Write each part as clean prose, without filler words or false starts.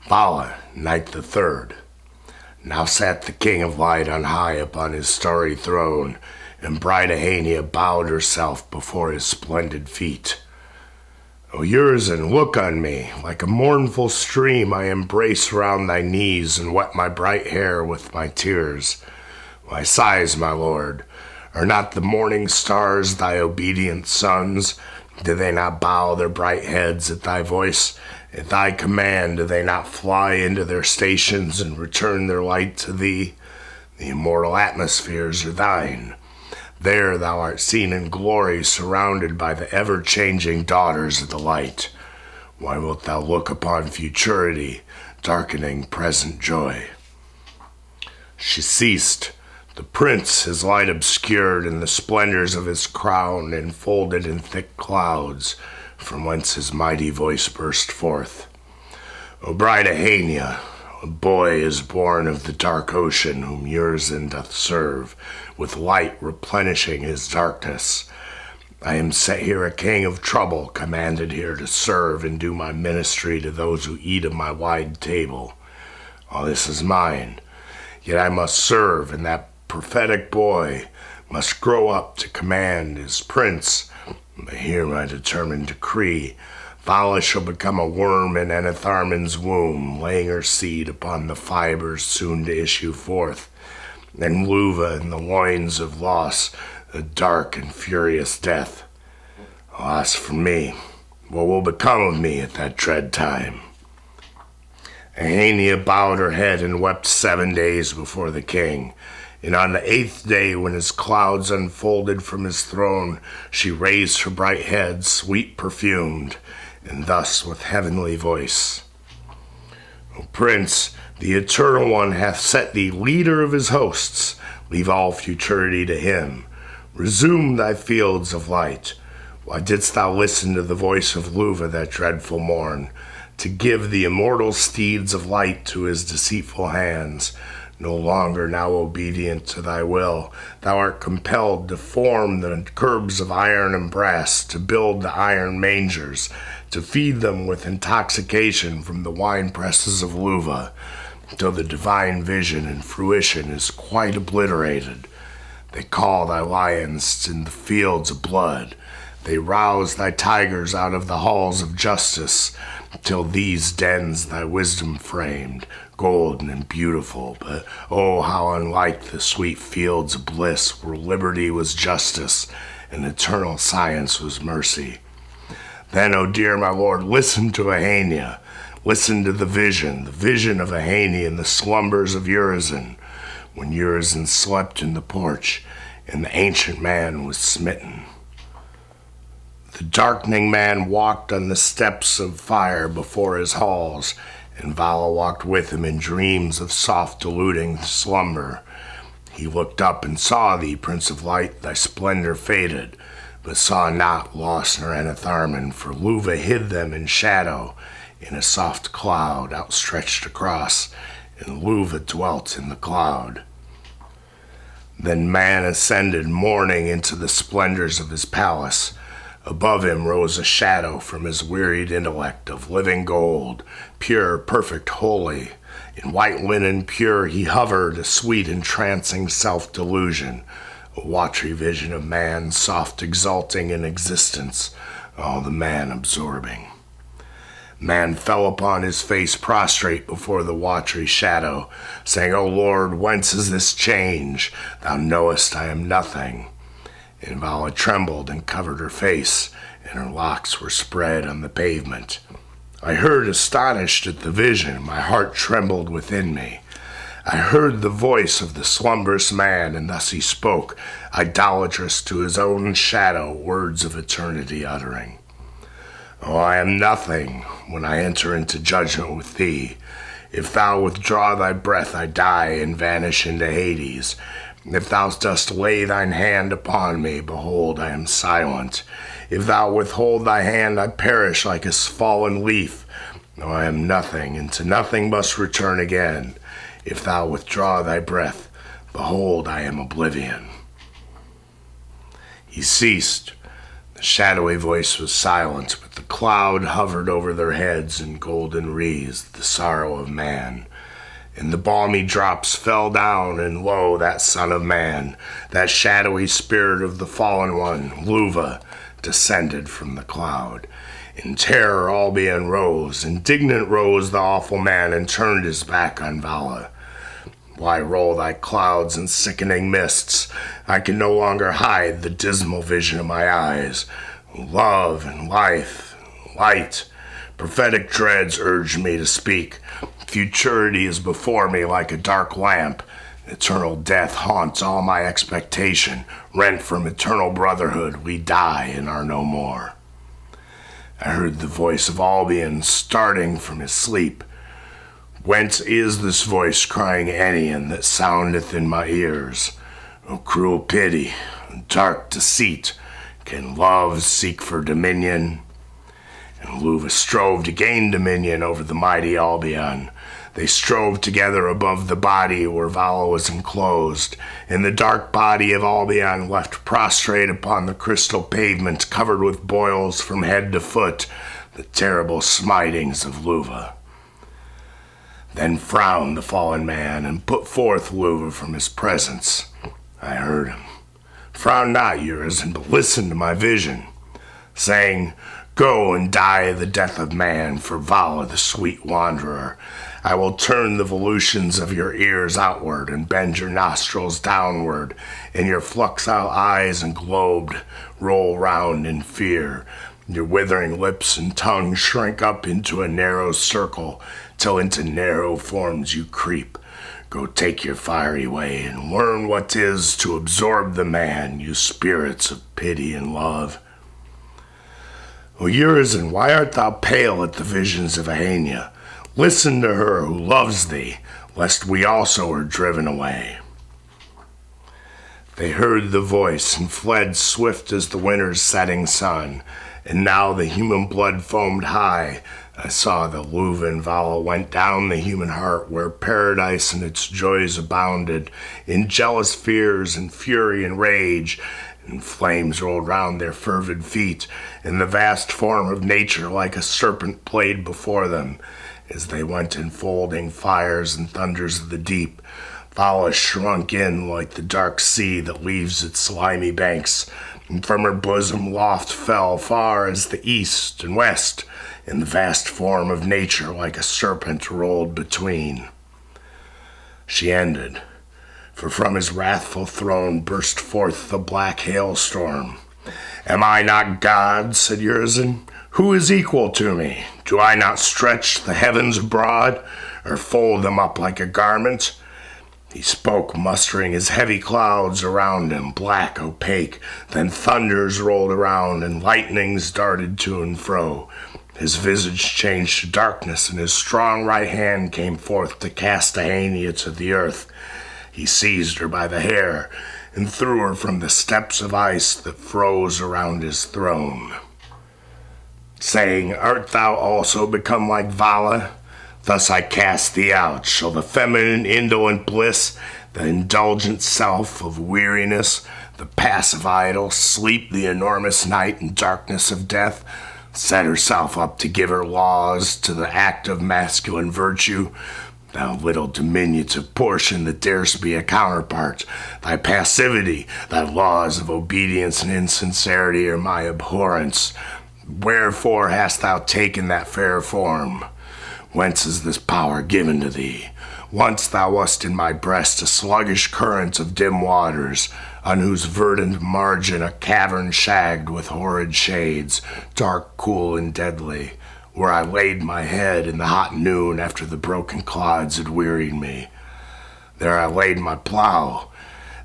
Vala, night the third. Now sat the king of light on high upon his starry throne, and bright Ahania bowed herself before his splendid feet. O Urizen, look on me, like a mournful stream I embrace round thy knees and wet my bright hair with my tears. Why sighs, my lord? Are not the morning stars thy obedient sons? Do they not bow their bright heads at thy voice? At thy command do they not fly into their stations and return their light to thee? The immortal atmospheres are thine. There thou art seen in glory, surrounded by the ever-changing daughters of the light. Why wilt thou look upon futurity, darkening present joy? She ceased. The prince, his light obscured, and the splendors of his crown enfolded in thick clouds, from whence his mighty voice burst forth. O bright Ahania, a boy is born of the dark ocean, whom Urizen doth serve, with light replenishing his darkness. I am set here a king of trouble, commanded here to serve and do my ministry to those who eat of my wide table. All this is mine, yet I must serve, and that prophetic boy must grow up to command as prince. But hear my determined decree. Vala shall become a worm in Enitharmon's womb, laying her seed upon the fibers soon to issue forth. And Luva in the loins of loss, a dark and furious death. Alas for me, what will become of me at that dread time? Ahania bowed her head and wept 7 days before the king. And on the 8th day, when his clouds unfolded from his throne, she raised her bright head, sweet perfumed, and thus with heavenly voice. O Prince, the Eternal One hath set thee leader of his hosts. Leave all futurity to him. Resume thy fields of light. Why didst thou listen to the voice of Luva that dreadful morn, to give the immortal steeds of light to his deceitful hands? No longer now obedient to thy will, thou art compelled to form the curbs of iron and brass, to build the iron mangers, to feed them with intoxication from the wine presses of Luva, till the divine vision and fruition is quite obliterated. They call thy lions in the fields of blood. They rouse thy tigers out of the halls of justice, till these dens thy wisdom framed, golden and beautiful, but oh, how unlike the sweet fields of bliss, where liberty was justice and eternal science was mercy. Then, oh dear my lord, listen to Ahania. Listen to the vision of Ahania in the slumbers of Urizen, when Urizen slept in the porch and the ancient man was smitten. The darkening man walked on the steps of fire before his halls, and Vala walked with him in dreams of soft deluding slumber. He looked up and saw thee, Prince of Light, thy splendor faded, but saw not Lost nor Enitharmon, for Luva hid them in shadow, in a soft cloud outstretched across, and Luva dwelt in the cloud. Then man ascended mourning into the splendors of his palace. Above him rose a shadow from his wearied intellect of living gold, pure, perfect, holy. In white linen pure he hovered, a sweet entrancing self-delusion, a watery vision of man, soft exulting in existence, all the man absorbing. Man fell upon his face prostrate before the watery shadow, saying, O Lord, whence is this change? Thou knowest I am nothing. And Vala trembled and covered her face, and her locks were spread on the pavement. I heard astonished at the vision, my heart trembled within me. I heard the voice of the slumberous man, and thus he spoke, idolatrous to his own shadow, words of eternity uttering. Oh, I am nothing when I enter into judgment with thee. If thou withdraw thy breath, I die and vanish into Hades. If thou dost lay thine hand upon me, behold, I am silent. If thou withhold thy hand, I perish like a fallen leaf. No, I am nothing, and to nothing must return again. If thou withdraw thy breath, behold, I am oblivion. He ceased. The The shadowy voice was silent, but the cloud hovered over their heads in golden wreaths, the sorrow of man. And the balmy drops fell down, and lo, that son of man, that shadowy spirit of the fallen one, Luva, descended from the cloud. In terror Albion rose, indignant rose the awful man, and turned his back on Vala. Why roll thy clouds and sickening mists? I can no longer hide the dismal vision of my eyes. Love and life, light, prophetic dreads urge me to speak. Futurity is before me like a dark lamp. Eternal death haunts all my expectation. Rent from eternal brotherhood, we die and are no more. I heard the voice of Albion starting from his sleep. Whence is this voice crying Ennian that soundeth in my ears? O cruel pity, dark deceit, can love seek for dominion? And Luva strove to gain dominion over the mighty Albion. They strove together above the body where Vala was enclosed, and the dark body of Albion left prostrate upon the crystal pavement covered with boils from head to foot, the terrible smitings of Luva. Then frowned the fallen man and put forth Luva from his presence. I heard him. Frown not, Urizen, but listen to my vision, saying, Go and die the death of man for Vala the sweet wanderer. I will turn the volutions of your ears outward and bend your nostrils downward, and your flux-out eyes and globed roll round in fear. Your withering lips and tongue shrink up into a narrow circle, till into narrow forms you creep. Go take your fiery way and learn what 'tis to absorb the man, you spirits of pity and love. O Urizen, why art thou pale at the visions of Ahania? Listen to her who loves thee, lest we also are driven away. They heard the voice and fled swift as the winter's setting sun, and now the human blood foamed high. I saw that Luva and Vala went down the human heart where paradise and its joys abounded, in jealous fears and fury and rage, and flames rolled round their fervid feet, and the vast form of nature like a serpent played before them. As they went enfolding fires and thunders of the deep, Vala shrunk in like the dark sea that leaves its slimy banks, and from her bosom loft fell far as the east and west, and the vast form of nature like a serpent rolled between. She ended, for from his wrathful throne burst forth the black hailstorm. Am I not God, said Urizen? Who is equal to me? Do I not stretch the heavens abroad, or fold them up like a garment? He spoke, mustering his heavy clouds around him, black, opaque. Then thunders rolled around, and lightnings darted to and fro. His visage changed to darkness, and his strong right hand came forth to cast Ahania to the earth. He seized her by the hair, and threw her from the steps of ice that froze around his throne, saying, Art thou also become like Vala? Thus I cast thee out. Shall the feminine indolent bliss, the indulgent self of weariness, the passive idle, sleep the enormous night and darkness of death, set herself up to give her laws to the act of masculine virtue? Thou little diminutive portion that darest be a counterpart, thy passivity, thy laws of obedience and insincerity are my abhorrence. Wherefore hast thou taken that fair form? Whence is this power given to thee? Once thou wast in my breast a sluggish current of dim waters, on whose verdant margin a cavern shagged with horrid shades, dark, cool, and deadly, where I laid my head in the hot noon after the broken clods had wearied me. There I laid my plough,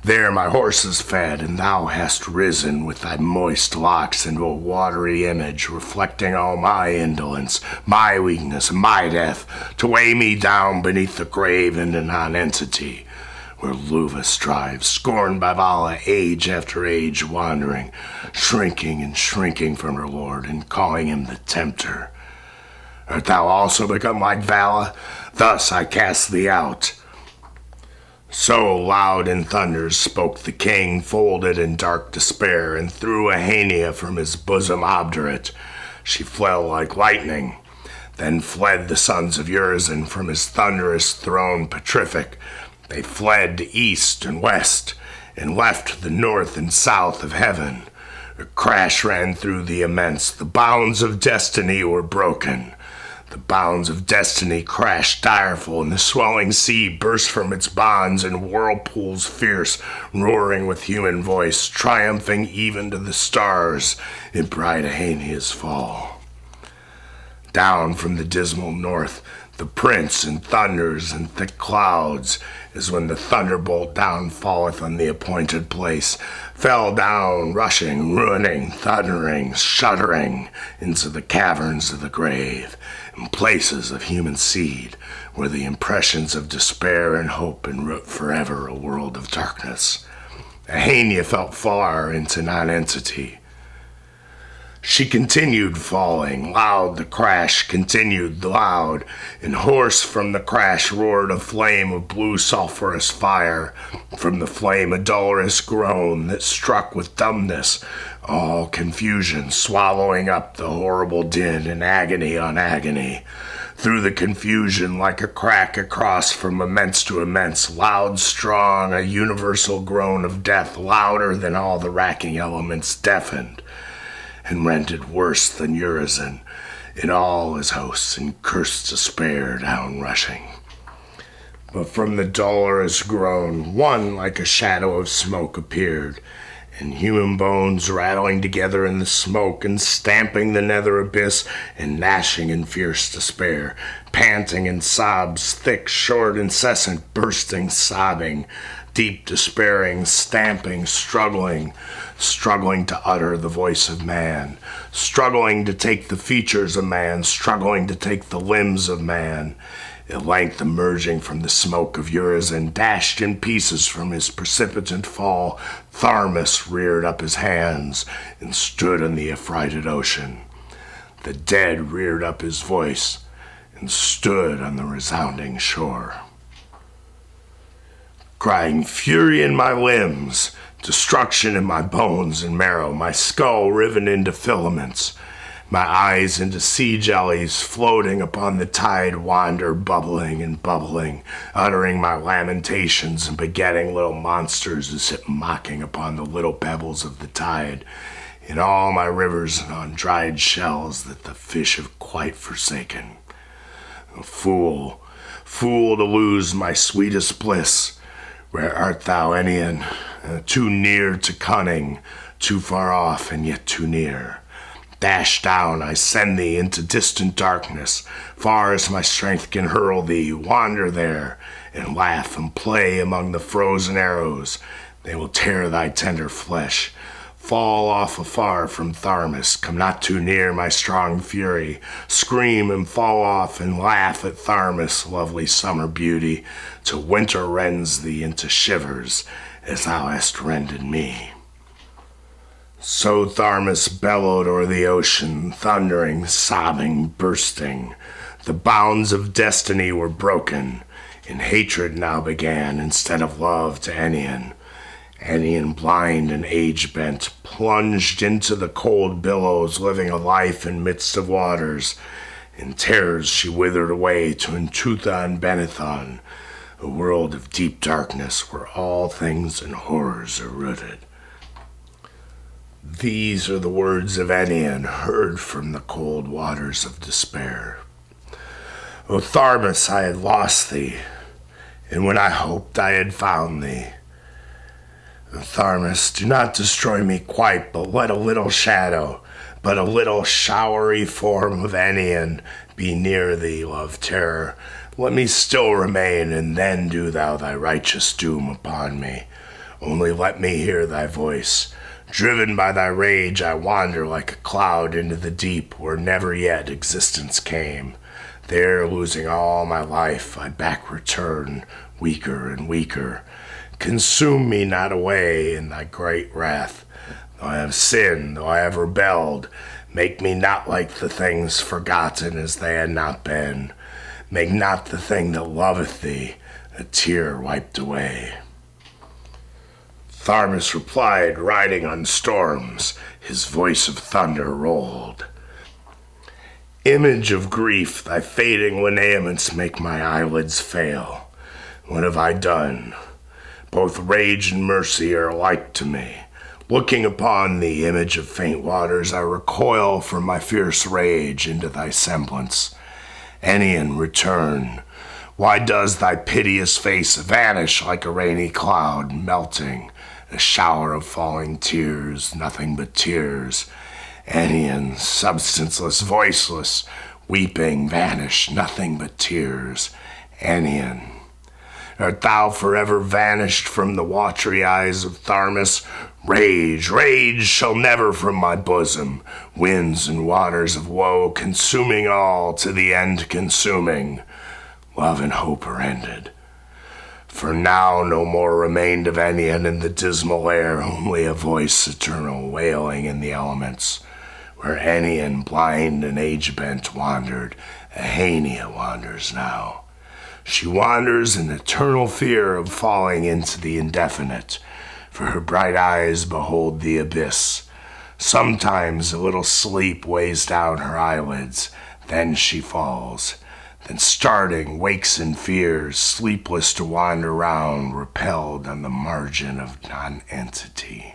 there my horses fed, and thou hast risen with thy moist locks into a watery image, reflecting all my indolence, my weakness, and my death, to weigh me down beneath the grave into nonentity, where Luva strives, scorned by Vala, age after age wandering, shrinking and shrinking from her lord, and calling him the tempter. Art thou also become like Vala? Thus I cast thee out. So loud in thunders spoke the king, folded in dark despair, and threw Ahania from his bosom obdurate. She fell like lightning. Then fled the sons of Urizen from his thunderous throne petrific. They fled to east and west, and left the north and south of heaven. A crash ran through the immense. The bounds of destiny were broken. The bounds of destiny crashed direful, and the swelling sea burst from its bonds in whirlpools fierce, roaring with human voice, triumphing even to the stars in bright Ahania's fall. Down from the dismal north, the prince in thunders and thick clouds, as when the thunderbolt down falleth on the appointed place, fell down, rushing, ruining, thundering, shuddering into the caverns of the grave, in places of human seed, where the impressions of despair and hope enroot forever a world of darkness. Ahania felt far into nonentity. She continued falling, loud the crash continued loud, and hoarse from the crash roared a flame of blue sulphurous fire, from the flame a dolorous groan that struck with dumbness, all confusion, swallowing up the horrible din and agony on agony. Through the confusion, like a crack across from immense to immense, loud, strong, a universal groan of death, louder than all the racking elements, deafened and rended worse than Urizen in all his hosts, and cursed despair down rushing. But from the dolorous groan, one like a shadow of smoke appeared, and human bones rattling together in the smoke, and stamping the nether abyss, and gnashing in fierce despair, panting in sobs, thick, short, incessant, bursting, sobbing, deep despairing, stamping, struggling to utter the voice of man, struggling to take the features of man, struggling to take the limbs of man. At length emerging from the smoke of Urizen, dashed in pieces from his precipitant fall, Tharmas reared up his hands and stood on the affrighted ocean. The dead reared up his voice and stood on the resounding shore, crying, fury in my limbs, destruction in my bones and marrow, my skull riven into filaments, my eyes into sea jellies floating upon the tide wander, bubbling and bubbling, uttering my lamentations and begetting little monsters who sit mocking upon the little pebbles of the tide, in all my rivers and on dried shells that the fish have quite forsaken. Fool, fool to lose my sweetest bliss. Where art thou, Enian? Too near to cunning, too far off and yet too near. Dash down, I send thee into distant darkness, far as my strength can hurl thee. Wander there, and laugh and play among the frozen arrows. They will tear thy tender flesh. Fall off afar from Tharmas, come not too near my strong fury. Scream and fall off and laugh at Tharmas, lovely summer beauty, till winter rends thee into shivers, as thou hast rended me. So Tharmas bellowed o'er the ocean, thundering, sobbing, bursting. The bounds of destiny were broken, and hatred now began instead of love to Enian. Enian, blind and age-bent, plunged into the cold billows, living a life in midst of waters. In terrors she withered away to Entutha and Benethon, a world of deep darkness where all things and horrors are rooted. These are the words of Enian, heard from the cold waters of despair. O Tharmas, I had lost thee, and when I hoped I had found thee. O Tharmas, do not destroy me quite, but let a little shadow, but a little showery form of Enian be near thee, love-terror. Let me still remain, and then do thou thy righteous doom upon me. Only let me hear thy voice. Driven by thy rage, I wander like a cloud into the deep, where never yet existence came. There, losing all my life, I back return, weaker and weaker. Consume me not away in thy great wrath. Though I have sinned, though I have rebelled, make me not like the things forgotten as they had not been. Make not the thing that loveth thee a tear wiped away. Tharmas replied, riding on storms, his voice of thunder rolled. Image of grief, thy fading lineaments make my eyelids fail. What have I done? Both rage and mercy are alike to me. Looking upon the image of faint waters, I recoil from my fierce rage into thy semblance. Ennian, return. Why does thy piteous face vanish like a rainy cloud, melting, a shower of falling tears, nothing but tears? Ennian, substanceless, voiceless, weeping, vanish, nothing but tears. Ennian, art thou forever vanished from the watery eyes of Tharmas? Rage, rage shall never from my bosom, winds and waters of woe, consuming all to the end consuming. Love and hope are ended. For now no more remained of Ennian in the dismal air, only a voice eternal wailing in the elements. Where Ennian, blind and age-bent, wandered, Ahania wanders now. She wanders in eternal fear of falling into the indefinite, for her bright eyes behold the abyss. Sometimes a little sleep weighs down her eyelids, then she falls. Then starting, wakes in fears, sleepless to wander round, repelled on the margin of non-entity.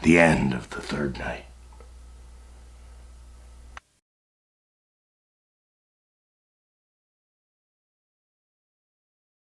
The end of the third night.